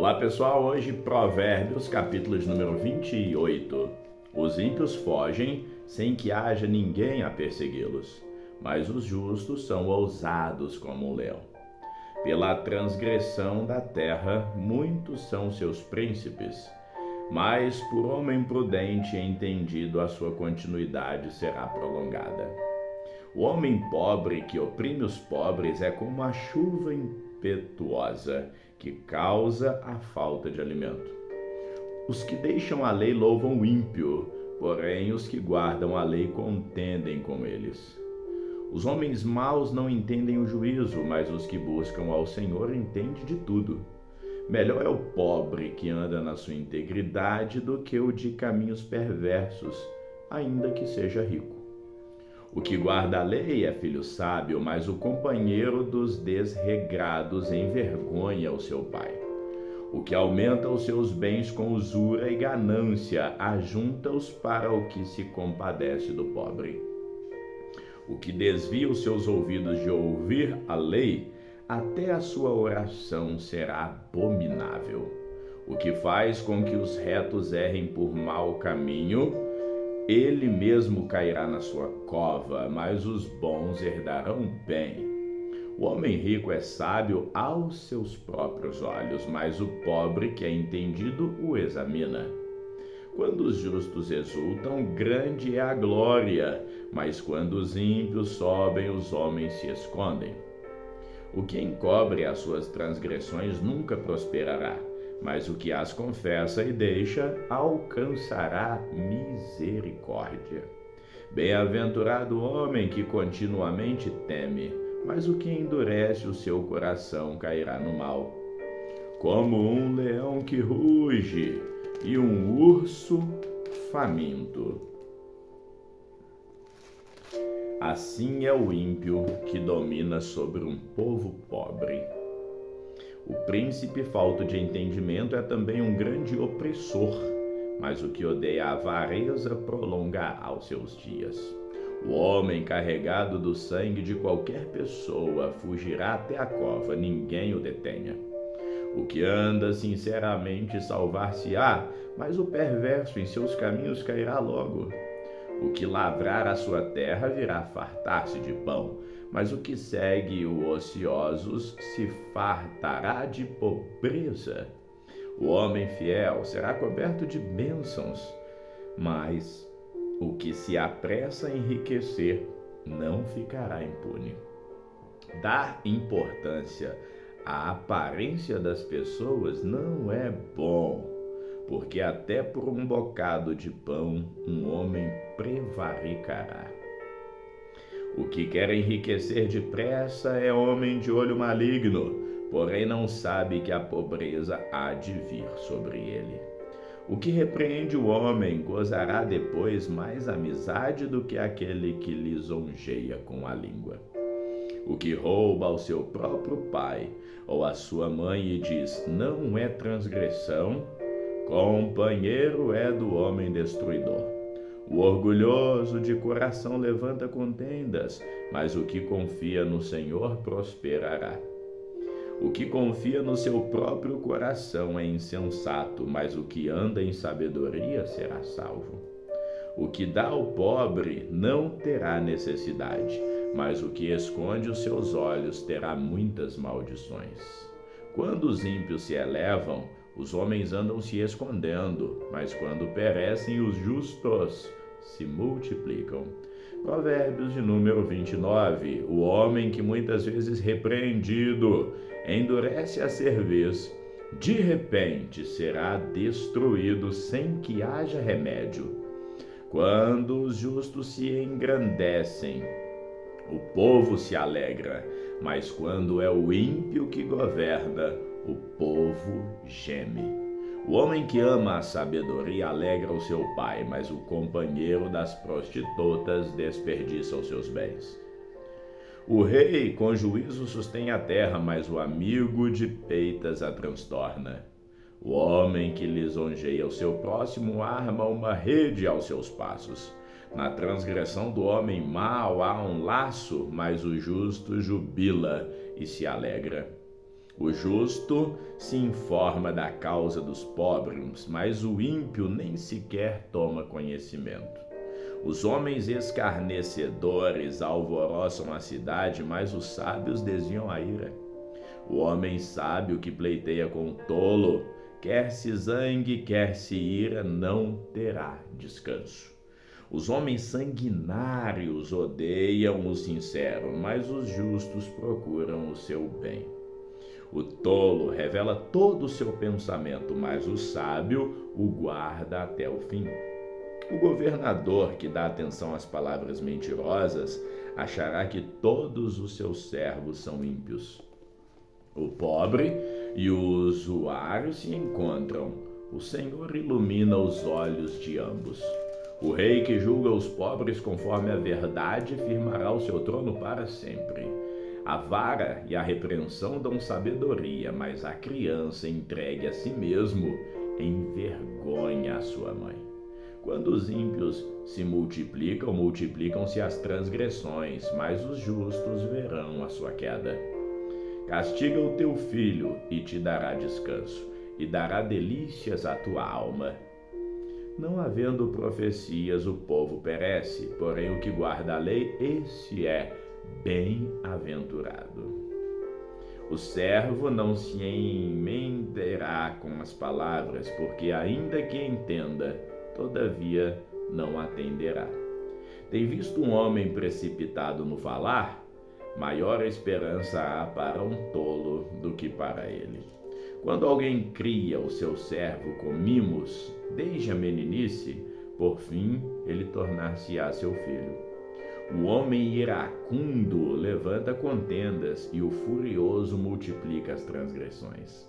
Olá pessoal, hoje Provérbios, capítulos número 28. Os ímpios fogem sem que haja ninguém a persegui-los, mas os justos são ousados como um leão. Pela transgressão da terra, muitos são seus príncipes, mas por homem prudente e entendido a sua continuidade será prolongada. O homem pobre que oprime os pobres é como a chuva impetuosa que causa a falta de alimento. Os que deixam a lei louvam o ímpio, porém os que guardam a lei contendem com eles. Os homens maus não entendem o juízo, mas os que buscam ao Senhor entendem de tudo. Melhor é o pobre que anda na sua integridade do que o de caminhos perversos, ainda que seja rico. O que guarda a lei é filho sábio, mas o companheiro dos desregrados envergonha o seu pai. O que aumenta os seus bens com usura e ganância, ajunta-os para o que se compadece do pobre. O que desvia os seus ouvidos de ouvir a lei, até a sua oração será abominável. O que faz com que os retos errem por mau caminho, ele mesmo cairá na sua cova, mas os bons herdarão bem. O homem rico é sábio aos seus próprios olhos, mas o pobre que é entendido o examina. Quando os justos exultam, grande é a glória, mas quando os ímpios sobem, os homens se escondem. O que encobre as suas transgressões nunca prosperará, mas o que as confessa e deixa alcançará misericórdia. Bem-aventurado o homem que continuamente teme, mas o que endurece o seu coração cairá no mal. Como um leão que ruge e um urso faminto, assim é o ímpio que domina sobre um povo pobre. O príncipe falto de entendimento é também um grande opressor, mas o que odeia a avareza prolongará os seus dias. O homem carregado do sangue de qualquer pessoa fugirá até a cova, ninguém o detenha. O que anda sinceramente salvar-se-á, mas o perverso em seus caminhos cairá logo. O que lavrar a sua terra virá fartar-se de pão, mas o que segue os ociosos se fartará de pobreza. O homem fiel será coberto de bênçãos, mas o que se apressa a enriquecer não ficará impune. Dar importância à aparência das pessoas não é bom, porque até por um bocado de pão um homem prevaricará. O que quer enriquecer depressa é homem de olho maligno, porém não sabe que a pobreza há de vir sobre ele. O que repreende o homem gozará depois mais amizade do que aquele que lisonjeia com a língua. O que rouba ao seu próprio pai ou à sua mãe e diz, não é transgressão, companheiro é do homem destruidor. O orgulhoso de coração levanta contendas, mas o que confia no Senhor prosperará. O que confia no seu próprio coração é insensato, mas o que anda em sabedoria será salvo. O que dá ao pobre não terá necessidade, mas o que esconde os seus olhos terá muitas maldições. Quando os ímpios se elevam, os homens andam se escondendo, mas quando perecem os justos, se multiplicam. Provérbios de número 29. O homem que muitas vezes repreendido endurece a cerviz, de repente será destruído sem que haja remédio. Quando os justos se engrandecem, o povo se alegra, mas quando é o ímpio que governa, o povo geme. O homem que ama a sabedoria alegra o seu pai, mas o companheiro das prostitutas desperdiça os seus bens. O rei com juízo sustém a terra, mas o amigo de peitas a transtorna. O homem que lisonjeia o seu próximo arma uma rede aos seus passos. Na transgressão do homem mau há um laço, mas o justo jubila e se alegra. O justo se informa da causa dos pobres, mas o ímpio nem sequer toma conhecimento. Os homens escarnecedores alvoroçam a cidade, mas os sábios desviam a ira. O homem sábio que pleiteia com o tolo, quer se zangue, quer se ira, não terá descanso. Os homens sanguinários odeiam o sincero, mas os justos procuram o seu bem. O tolo revela todo o seu pensamento, mas o sábio o guarda até o fim. O governador que dá atenção às palavras mentirosas achará que todos os seus servos são ímpios. O pobre e o usuário se encontram. O Senhor ilumina os olhos de ambos. O rei que julga os pobres conforme a verdade firmará o seu trono para sempre. A vara e a repreensão dão sabedoria, mas a criança entregue a si mesmo envergonha a sua mãe. Quando os ímpios se multiplicam, multiplicam-se as transgressões, mas os justos verão a sua queda. Castiga o teu filho e te dará descanso, e dará delícias à tua alma. Não havendo profecias, o povo perece, porém o que guarda a lei, esse é bem-aventurado. O servo não se emenderá com as palavras, porque ainda que entenda, todavia não atenderá. Tem visto um homem precipitado no falar? Maior esperança há para um tolo do que para ele. Quando alguém cria o seu servo com mimos, desde a meninice, por fim ele tornar-se-á seu filho. O homem iracundo levanta contendas e o furioso multiplica as transgressões.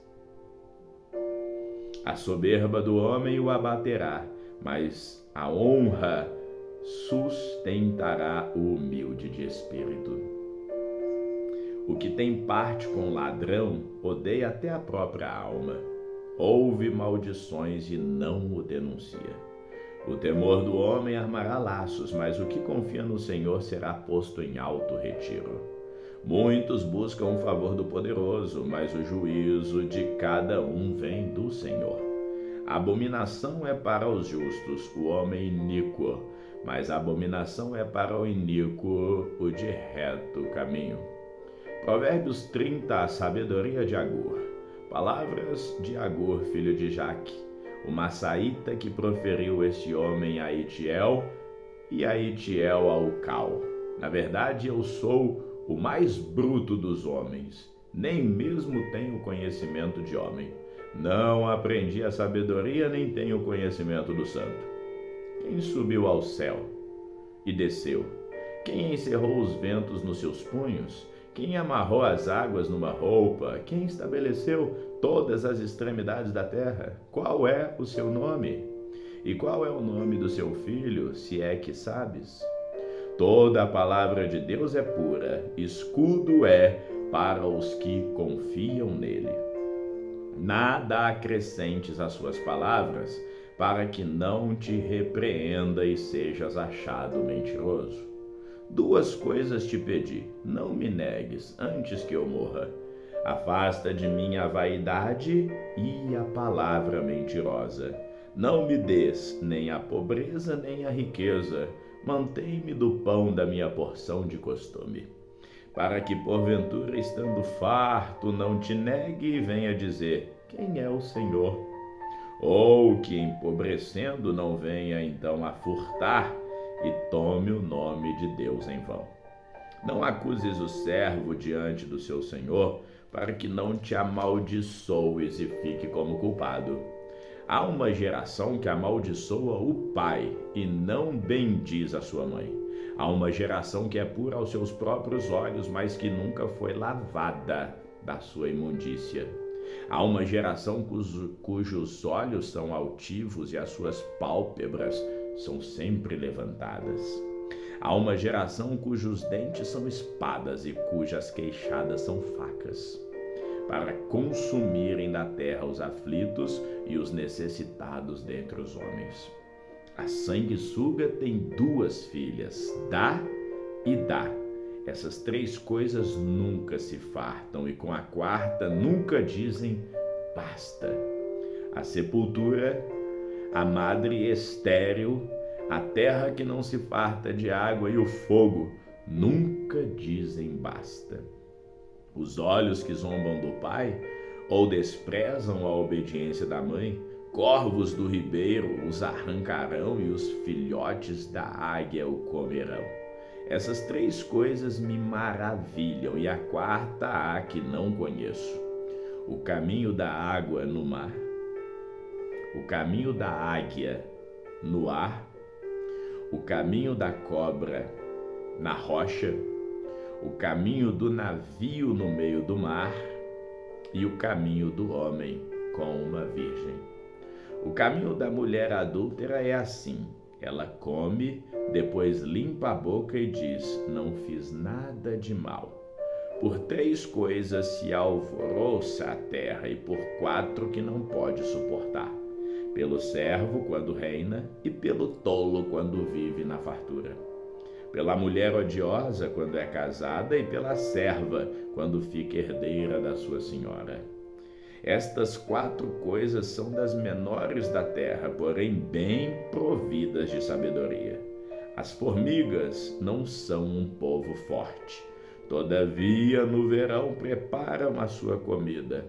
A soberba do homem o abaterá, mas a honra sustentará o humilde de espírito. O que tem parte com o ladrão odeia até a própria alma. Ouve maldições e não o denuncia. O temor do homem armará laços, mas o que confia no Senhor será posto em alto retiro. Muitos buscam o favor do poderoso, mas o juízo de cada um vem do Senhor. A abominação é para os justos, o homem iníquo, mas a abominação é para o iníquo, o de reto caminho. Provérbios 30, a sabedoria de Agur. Palavras de Agur, filho de Jaque, o maçaíta que proferiu este homem a Itiel e a Itiel ao Cal. Na verdade, eu sou o mais bruto dos homens, nem mesmo tenho conhecimento de homem. Não aprendi a sabedoria, nem tenho conhecimento do santo. Quem subiu ao céu e desceu? Quem encerrou os ventos nos seus punhos? Quem amarrou as águas numa roupa? Quem estabeleceu todas as extremidades da terra? Qual é o seu nome? E qual é o nome do seu filho, se é que sabes? Toda a palavra de Deus é pura, escudo é para os que confiam nele. Nada acrescentes às suas palavras, para que não te repreenda e sejas achado mentiroso. Duas coisas te pedi, não me negues antes que eu morra. Afasta de mim a vaidade e a palavra mentirosa. Não me des nem a pobreza nem a riqueza. Mantém-me do pão da minha porção de costume. Para que porventura, estando farto, não te negue e venha dizer: quem é o Senhor? Ou que empobrecendo não venha então a furtar e tome o nome de Deus em vão. Não acuses o servo diante do seu senhor, para que não te amaldiçoes e fique como culpado. Há uma geração que amaldiçoa o pai e não bendiz a sua mãe. Há uma geração que é pura aos seus próprios olhos, mas que nunca foi lavada da sua imundícia. Há uma geração cujos olhos são altivos e as suas pálpebras são sempre levantadas. Há uma geração cujos dentes são espadas e cujas queixadas são facas, para consumirem da terra os aflitos e os necessitados dentre os homens. A sanguessuga tem duas filhas, dá e dá, Essas três coisas nunca se fartam, e com a quarta nunca dizem basta. A sepultura, a madre estéril, a terra que não se farta de água e o fogo nunca dizem basta. Os olhos que zombam do pai ou desprezam a obediência da mãe, corvos do ribeiro os arrancarão e os filhotes da águia o comerão. Essas três coisas me maravilham, e a quarta há que não conheço: o caminho da água no mar, o caminho da águia no ar, o caminho da cobra na rocha, o caminho do navio no meio do mar e o caminho do homem com uma virgem. O caminho da mulher adúltera é assim: ela come, depois limpa a boca e diz: não fiz nada de mal. Por três coisas se alvoroça a terra, e por quatro que não pode suportar: pelo servo quando reina, e pelo tolo quando vive na fartura, pela mulher odiosa quando é casada, e pela serva quando fica herdeira da sua senhora. Estas quatro coisas são das menores da terra, porém bem providas de sabedoria. As formigas não são um povo forte, todavia no verão preparam a sua comida.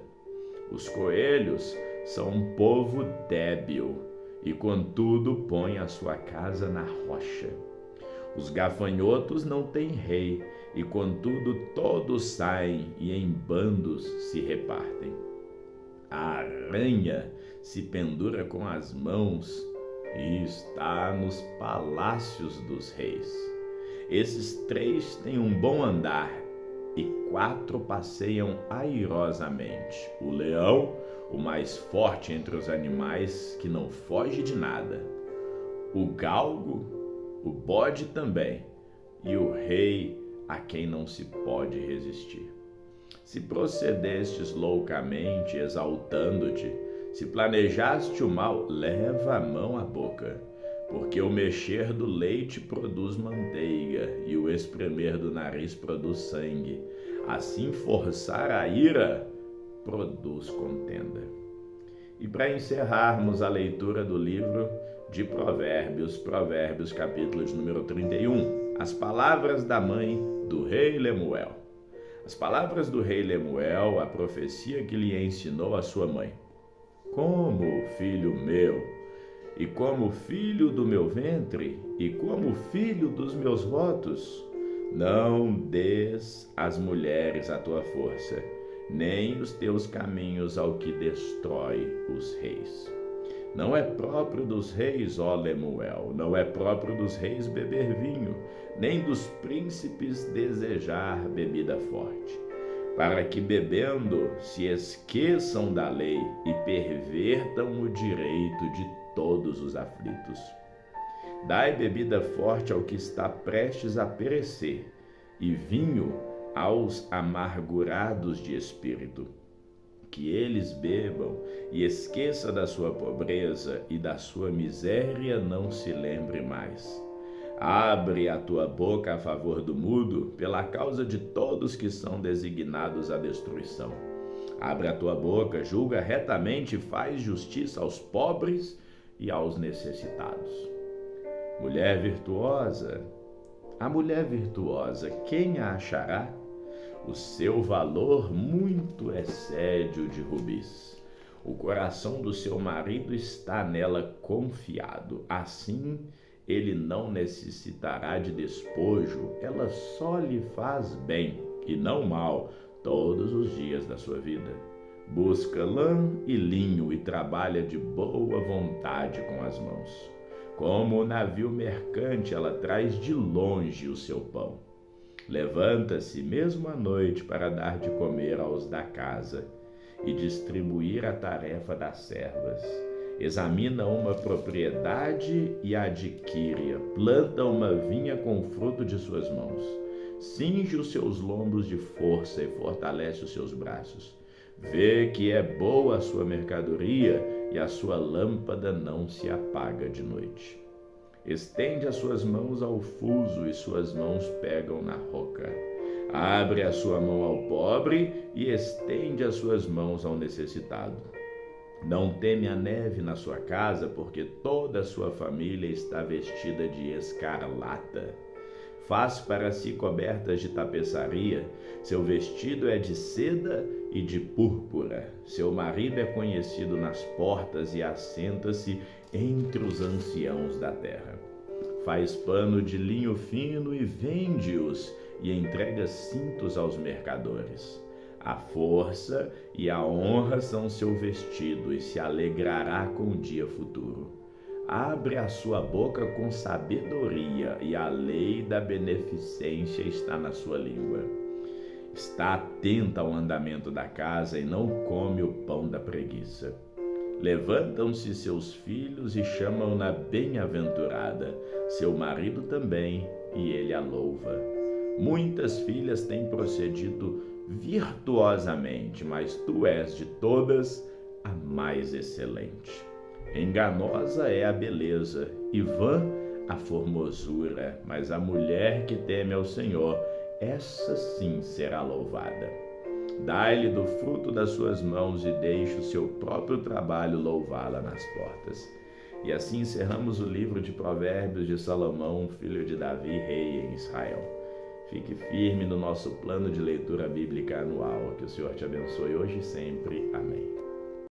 Os coelhos são um povo débil, e contudo põem a sua casa na rocha. Os gafanhotos não têm rei, e contudo todos saem e em bandos se repartem. A aranha se pendura com as mãos e está nos palácios dos reis. Esses três têm um bom andar, e quatro passeiam airosamente: o leão, o mais forte entre os animais, que não foge de nada, o galgo, o bode também, e o rei, a quem não se pode resistir. Se procedestes loucamente, exaltando-te, se planejaste o mal, leva a mão à boca, porque o mexer do leite produz manteiga, e o espremer do nariz produz sangue. Assim forçar a ira produz contenda. E para encerrarmos a leitura do livro de Provérbios, capítulo de número 31, as palavras da mãe do rei Lemuel. As palavras do rei Lemuel, a profecia que lhe ensinou a sua mãe: como filho meu, e como filho do meu ventre, e como filho dos meus votos, não des às mulheres a tua força, nem os teus caminhos ao que destrói os reis. Não é próprio dos reis, ó Lemuel, não é próprio dos reis beber vinho, nem dos príncipes desejar bebida forte, para que bebendo se esqueçam da lei e pervertam o direito de todos os aflitos. Dai bebida forte ao que está prestes a perecer, e vinho aos amargurados de espírito, que eles bebam e esqueça da sua pobreza, e da sua miséria não se lembre mais. Abre a tua boca a favor do mudo, pela causa de todos que são designados à destruição. Abre a tua boca, julga retamente e faz justiça aos pobres e aos necessitados. Mulher virtuosa, a mulher virtuosa, quem a achará? O seu valor muito excede o de rubis. O coração do seu marido está nela confiado. Assim, ele não necessitará de despojo. Ela só lhe faz bem, e não mal, todos os dias da sua vida. Busca lã e linho e trabalha de boa vontade com as mãos. Como o navio mercante, ela traz de longe o seu pão. Levanta-se mesmo à noite para dar de comer aos da casa e distribuir a tarefa das servas. Examina uma propriedade e adquire-a. Planta uma vinha com o fruto de suas mãos. Cinge os seus lombos de força e fortalece os seus braços. Vê que é boa a sua mercadoria, e a sua lâmpada não se apaga de noite. Estende as suas mãos ao fuso e suas mãos pegam na roca. Abre a sua mão ao pobre e estende as suas mãos ao necessitado. Não teme a neve na sua casa, porque toda a sua família está vestida de escarlata. Faz para si cobertas de tapeçaria, seu vestido é de seda e de púrpura. Seu marido é conhecido nas portas e assenta-se entre os anciãos da terra. Faz pano de linho fino e vende-os, e entrega cintos aos mercadores. A força e a honra são seu vestido, e se alegrará com o dia futuro. Abre a sua boca com sabedoria, e a lei da beneficência está na sua língua. Está atenta ao andamento da casa e não come o pão da preguiça. Levantam-se seus filhos e chamam-na bem-aventurada, seu marido também, e ele a louva. Muitas filhas têm procedido virtuosamente, mas tu és de todas a mais excelente. Enganosa é a beleza e vã a formosura, mas a mulher que teme ao Senhor, essa sim será louvada. Dai-lhe do fruto das suas mãos e deixe o seu próprio trabalho louvá-la nas portas. E assim encerramos o livro de Provérbios de Salomão, filho de Davi, rei em Israel. Fique firme no nosso plano de leitura bíblica anual. Que o Senhor te abençoe hoje e sempre. Amém.